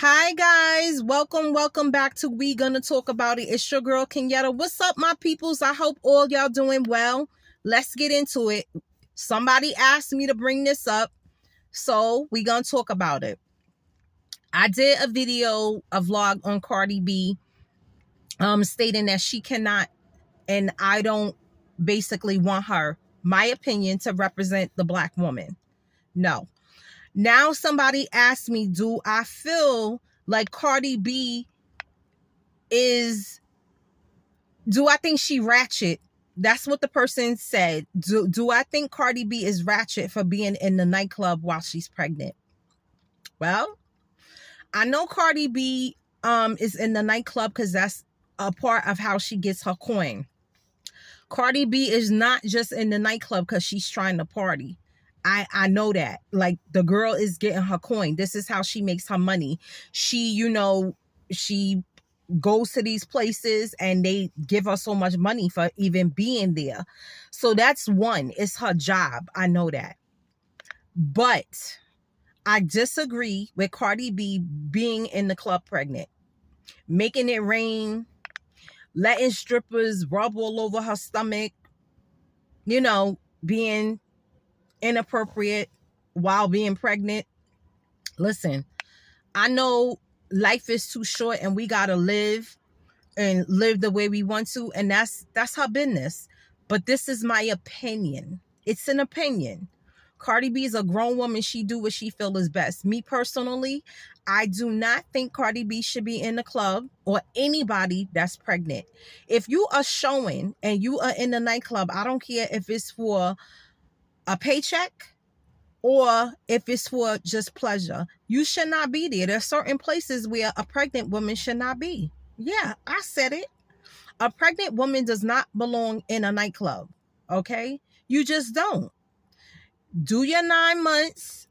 Hi guys, welcome back to We Gonna Talk About It. It's your girl Kenyatta. What's up, my peoples? I hope all y'all doing well. Let's get into it. Somebody asked me to bring this up, so we gonna talk about it. I did a vlog on Cardi B, stating that she cannot, and I don't basically want her, my opinion, to represent the black woman. No. Now somebody asked me, do I feel like Cardi B do I think she ratchet? That's what the person said. Do I think Cardi B is ratchet for being in the nightclub while she's pregnant? Well, I know Cardi B is in the nightclub because that's a part of how she gets her coin. Cardi B is not just in the nightclub because she's trying to party. I know that. Like, the girl is getting her coin. This is how she makes her money. She goes to these places and they give her so much money for even being there. So that's one. It's her job. I know that. But I disagree with Cardi B being in the club pregnant, making it rain, letting strippers rub all over her stomach, being inappropriate while being pregnant. Listen, I know life is too short and we gotta live the way we want to, and that's her business. But this is my opinion. It's an opinion. Cardi B is a grown woman. She do what she feel is best. Me personally, I do not think Cardi B should be in the club, or anybody that's pregnant. If you are showing and you are in the nightclub, I don't care if it's for a paycheck or if it's for just pleasure, you should not be there. There's certain places where a pregnant woman should not be. Yeah, I said it. A pregnant woman does not belong in a nightclub. Okay? You just don't. Do your 9 months,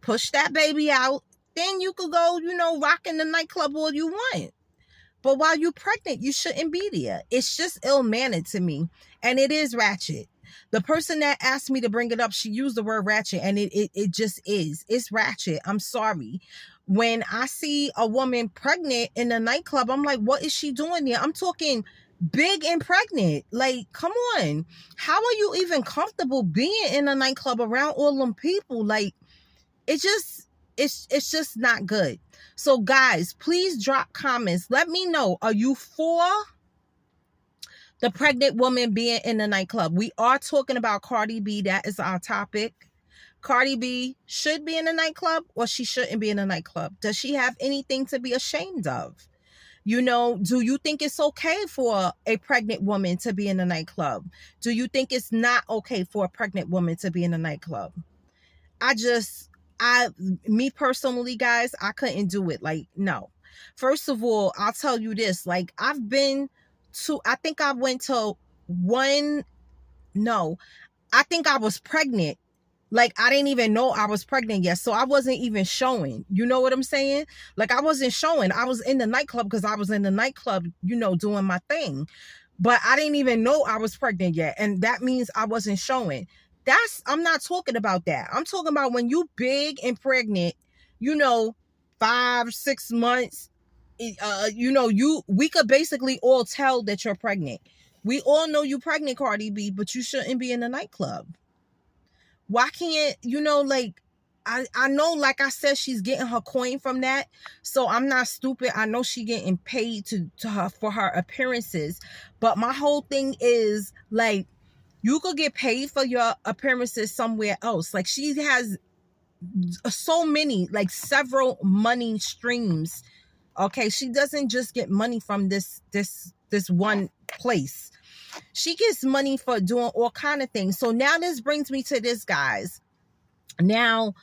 push that baby out. Then you could go, rock in the nightclub all you want. But while you're pregnant, you shouldn't be there. It's just ill-mannered to me. And it is ratchet. The person that asked me to bring it up, she used the word ratchet, and it just is. It's ratchet. I'm sorry. When I see a woman pregnant in a nightclub, I'm like, what is she doing there? I'm talking big and pregnant. Like, come on. How are you even comfortable being in a nightclub around all them people? Like, it's just not good. So guys, please drop comments. Let me know, are you for the pregnant woman being in the nightclub? We are talking about Cardi B. That is our topic. Cardi B should be in a nightclub, or she shouldn't be in a nightclub. Does she have anything to be ashamed of? Do you think it's okay for a pregnant woman to be in a nightclub? Do you think it's not okay for a pregnant woman to be in a nightclub? Me personally, guys, I couldn't do it. Like, no. First of all, I'll tell you this. Like, I think I was pregnant. Like, I didn't even know I was pregnant yet. So I wasn't even showing. You know what I'm saying? Like, I wasn't showing. I was in the nightclub because I was in the nightclub, doing my thing. But I didn't even know I was pregnant yet. And that means I wasn't showing. I'm not talking about that. I'm talking about when you big and pregnant, 5-6 months, we could basically all tell that you're pregnant. We all know you pregnant, Cardi B, but you shouldn't be in the nightclub. Why can't, I know, like I said, she's getting her coin from that. So I'm not stupid. I know she getting paid to her for her appearances. But my whole thing is, like, you could get paid for your appearances somewhere else. Like, she has so many, like, several money streams. Okay, she doesn't just get money from this one place. She gets money for doing all kind of things. So now this brings me to this, guys. Now,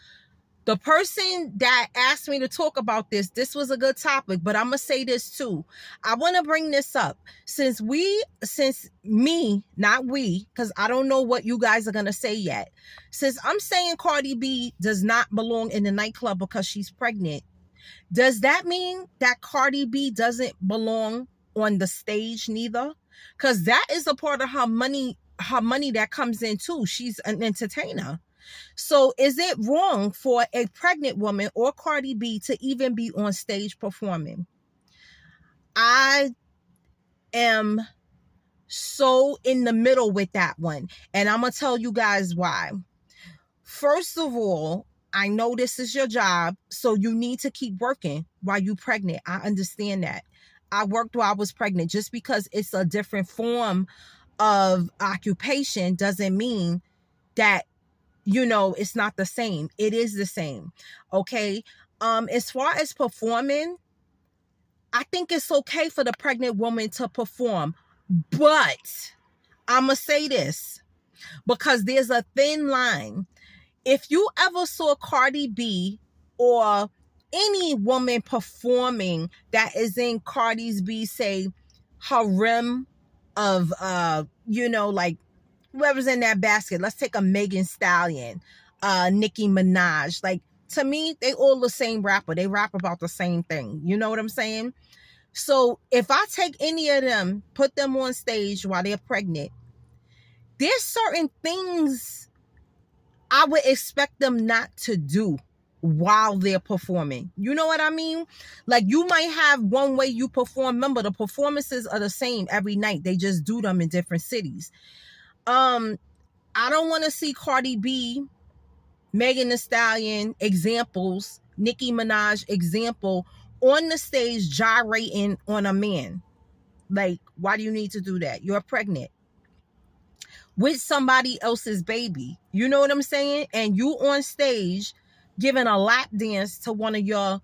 the person that asked me to talk about this was a good topic, but I'm going to say this too. I want to bring this up. Since me, not we, because I don't know what you guys are going to say yet. Since I'm saying Cardi B does not belong in the nightclub because she's pregnant, does that mean that Cardi B doesn't belong on the stage neither? Because that is a part of her money that comes in too. She's an entertainer. So is it wrong for a pregnant woman or Cardi B to even be on stage performing? I am so in the middle with that one. And I'm going to tell you guys why. First of all, I know this is your job, so you need to keep working while you're pregnant. I understand that. I worked while I was pregnant. Just because it's a different form of occupation doesn't mean that, it's not the same. It is the same. Okay. As far as performing, I think it's okay for the pregnant woman to perform, but I'm going to say this because there's a thin line. If you ever saw Cardi B or any woman performing that is in Cardi's B, say, harem of, like whoever's in that basket, let's take a Megan Stallion, Nicki Minaj. Like, to me, they all the same rapper. They rap about the same thing. You know what I'm saying? So if I take any of them, put them on stage while they're pregnant, there's certain things I would expect them not to do while they're performing. You know what I mean? Like, you might have one way you perform. Remember, the performances are the same every night. They just do them in different cities. I don't want to see Cardi B, Megan Thee Stallion examples, Nicki Minaj example on the stage gyrating on a man. Like, why do you need to do that? You're pregnant with somebody else's baby. You know what I'm saying? And you on stage giving a lap dance to one of your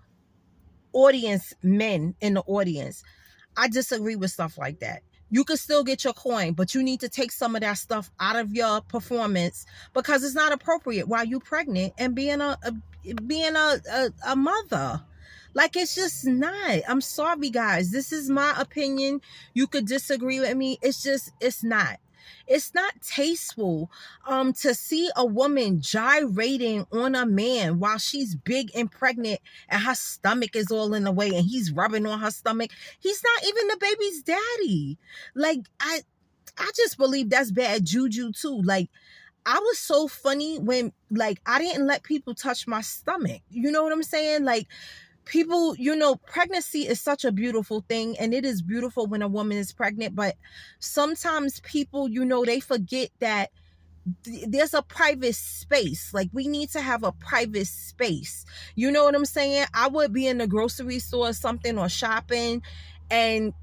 audience men in the audience. I disagree with stuff like that. You can still get your coin, but you need to take some of that stuff out of your performance because it's not appropriate while you're pregnant and being a mother. Like, it's just not. I'm sorry, guys. This is my opinion. You could disagree with me. It's not. It's not tasteful to see a woman gyrating on a man while she's big and pregnant and her stomach is all in the way and he's rubbing on her stomach. He's not even the baby's daddy. Like, I just believe that's bad juju too. Like, I was so funny when, like, I didn't let people touch my stomach. You know what I'm saying? Like, people, pregnancy is such a beautiful thing, and it is beautiful when a woman is pregnant, but sometimes people, they forget that there's a private space. Like, we need to have a private space. You know what I'm saying? I would be in the grocery store or something, or shopping, and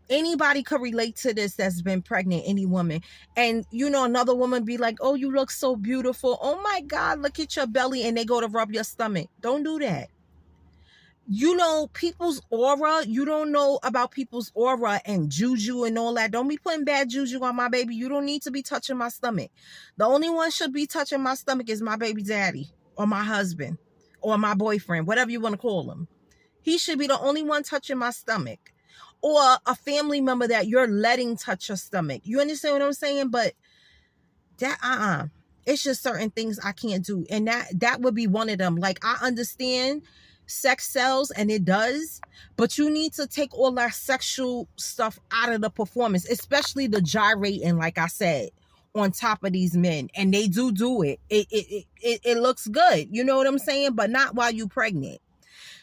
anybody could relate to this that's been pregnant, any woman. And, another woman be like, oh, you look so beautiful. Oh my God, look at your belly. And they go to rub your stomach. Don't do that. People's aura. You don't know about people's aura and juju and all that. Don't be putting bad juju on my baby. You don't need to be touching my stomach. The only one should be touching my stomach is my baby daddy or my husband or my boyfriend, whatever you want to call him. He should be the only one touching my stomach, or a family member that you're letting touch your stomach. You understand what I'm saying? But that, it's just certain things I can't do. And that would be one of them. Like, I understand sex sells, and it does, but you need to take all that sexual stuff out of the performance, especially the gyrating, like I said, on top of these men. And they do it. It looks good. You know what I'm saying? But not while you're pregnant.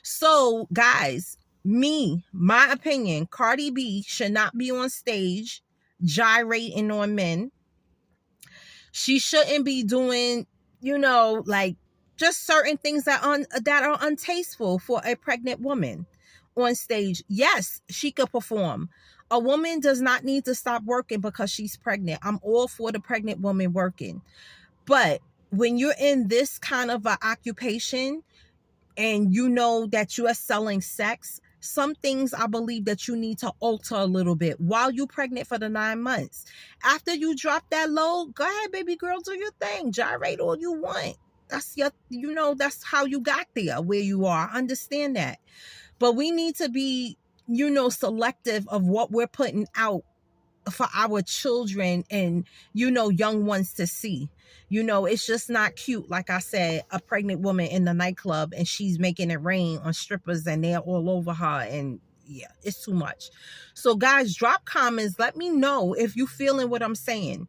So, guys, my opinion, Cardi B should not be on stage gyrating on men. She shouldn't be doing, like, just certain things that are untasteful for a pregnant woman on stage. Yes, she could perform. A woman does not need to stop working because she's pregnant. I'm all for the pregnant woman working. But when you're in this kind of an occupation and you know that you are selling sex, some things I believe that you need to alter a little bit while you're pregnant for the 9 months. After you drop that load, go ahead, baby girl, do your thing. Gyrate all you want. That's that's how you got there where you are. I understand that. But we need to be, selective of what we're putting out for our children and, young ones to see. It's just not cute. Like I said, a pregnant woman in the nightclub and she's making it rain on strippers and they're all over her. And yeah, it's too much. So guys, drop comments. Let me know if you feeling what I'm saying.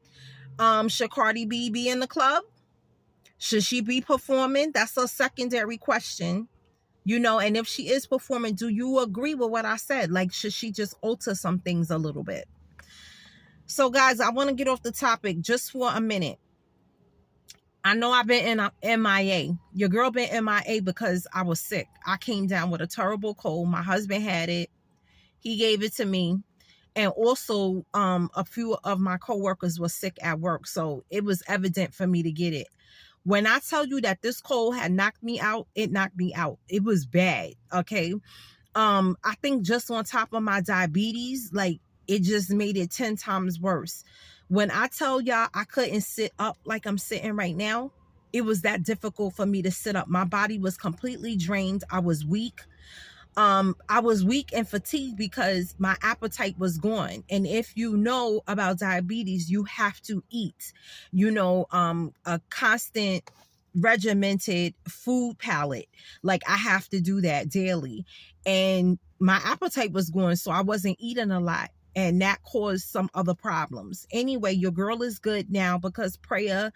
Should Cardi B be in the club? Should she be performing? That's a secondary question. You know, and if she is performing, do you agree with what I said? Like, should she just alter some things a little bit? So, guys, I want to get off the topic just for a minute. I know I've been in a MIA. Your girl been MIA because I was sick. I came down with a terrible cold. My husband had it. He gave it to me. And also, a few of my coworkers were sick at work. So it was evident for me to get it. When I tell you that this cold had knocked me out, it knocked me out. It was bad. Okay. I think just on top of my diabetes, like, it just made it 10 times worse. When I tell y'all I couldn't sit up like I'm sitting right now, it was that difficult for me to sit up. My body was completely drained. I was weak. I was weak and fatigued because my appetite was gone. And if you know about diabetes, you have to eat, a constant regimented food palette. Like, I have to do that daily. And my appetite was gone, so I wasn't eating a lot. And that caused some other problems. Anyway, your girl is good now because prayer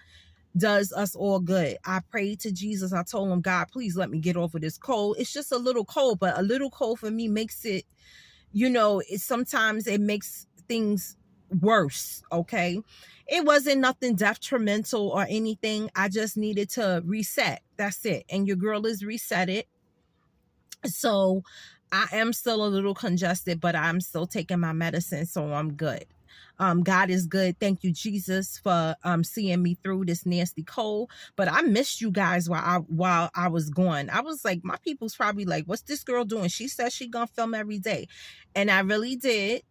does us all good. I prayed to Jesus. I told him, God, please let me get over this cold. It's just a little cold, but a little cold for me makes it, sometimes it makes things worse. Okay. It wasn't nothing detrimental or anything. I just needed to reset. That's it. And your girl is resetted. So I am still a little congested, but I'm still taking my medicine. So I'm good. God is good. Thank you, Jesus, for seeing me through this nasty cold. But I missed you guys while I was gone. I was like, my people's probably like, what's this girl doing? She said she gonna film every day. And I really did.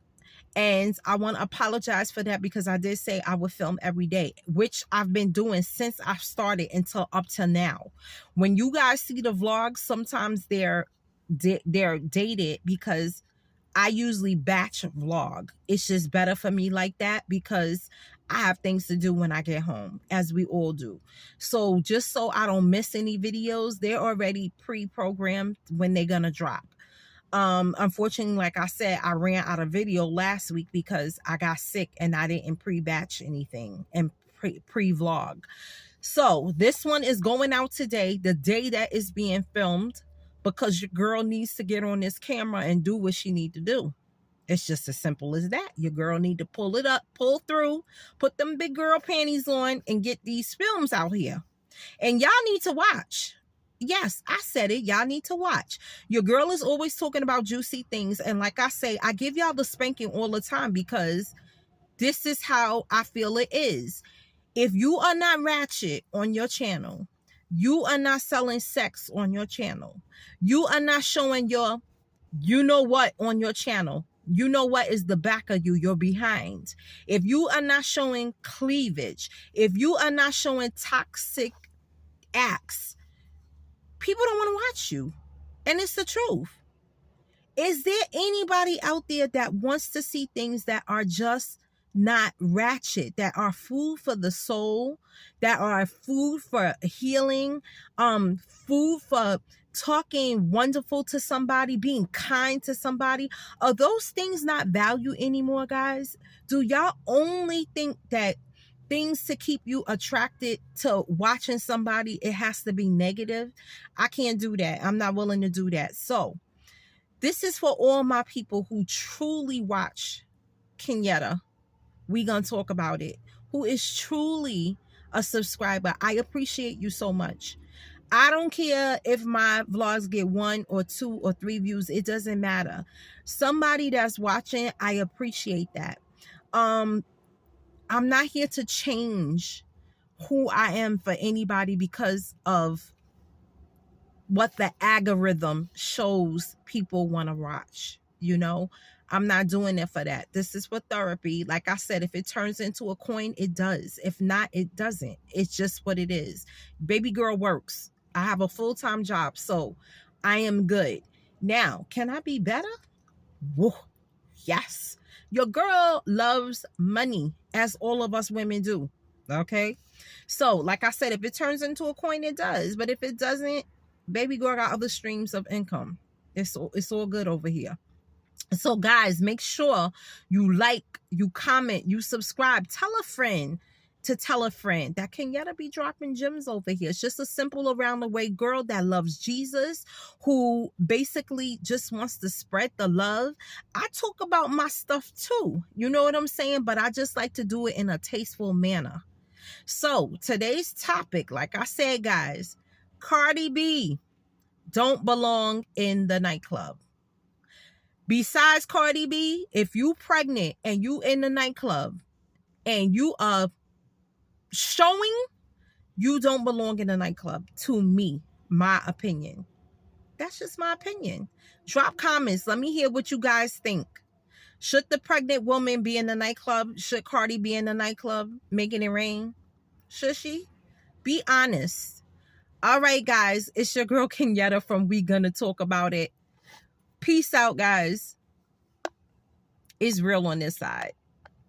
And I want to apologize for that because I did say I would film every day, which I've been doing since I started until up to now. When you guys see the vlogs, sometimes they're dated because I usually batch vlog. It's just better for me like that because I have things to do when I get home, as we all do. So just so I don't miss any videos, they're already pre-programmed when they're gonna drop. Unfortunately, like I said, I ran out of video last week because I got sick and I didn't pre-batch anything and pre-vlog. So this one is going out today, the day that is being filmed, because your girl needs to get on this camera and do what she need to do. It's just as simple as that. Your girl need to pull it up, pull through, put them big girl panties on and get these films out here. And y'all need to watch. Yes, I said it. Y'all need to watch. Your girl is always talking about juicy things. And like I say, I give y'all the spanking all the time because this is how I feel it is. If you are not ratchet on your channel, you are not selling sex on your channel, you are not showing your what on your channel, what is the back of you, your behind. If you are not showing cleavage, if you are not showing toxic acts, people don't want to watch you. And it's the truth. Is there anybody out there that wants to see things that are just not ratchet, that are food for the soul, that are food for healing, food for talking wonderful to somebody, being kind to somebody? Are those things not value anymore, guys? Do y'all only think that things to keep you attracted to watching somebody, it has to be negative? I can't do that. I'm not willing to do that. So this is for all my people who truly watch Kenyatta. We gonna talk about it. Who is truly a subscriber. I appreciate you so much. I don't care if my vlogs get 1 or 2 or 3 views. It doesn't matter. Somebody that's watching, I appreciate that. I'm not here to change who I am for anybody because of what the algorithm shows people want to watch. I'm not doing it for that. This is for therapy. Like I said, if it turns into a coin, it does. If not, it doesn't. It's just what it is. Baby girl works. I have a full-time job, so I am good. Now, can I be better? Woo. Yes. Your girl loves money, as all of us women do. Okay? So, like I said, if it turns into a coin, it does. But if it doesn't, baby girl got other streams of income. It's all good over here. So guys, make sure you like, you comment, you subscribe, tell a friend to tell a friend that Kenyatta be dropping gems over here. It's just a simple around the way girl that loves Jesus, who basically just wants to spread the love. I talk about my stuff too. You know what I'm saying? But I just like to do it in a tasteful manner. So today's topic, like I said, guys, Cardi B don't belong in the nightclub. Besides Cardi B, if you pregnant and you in the nightclub and you are showing, you don't belong in a nightclub. To me, my opinion. That's just my opinion. Drop comments. Let me hear what you guys think. Should the pregnant woman be in the nightclub? Should Cardi be in the nightclub making it rain? Should she? Be honest. All right, guys. It's your girl Kenyatta from We Gonna Talk About It. Peace out, guys. It's real on this side.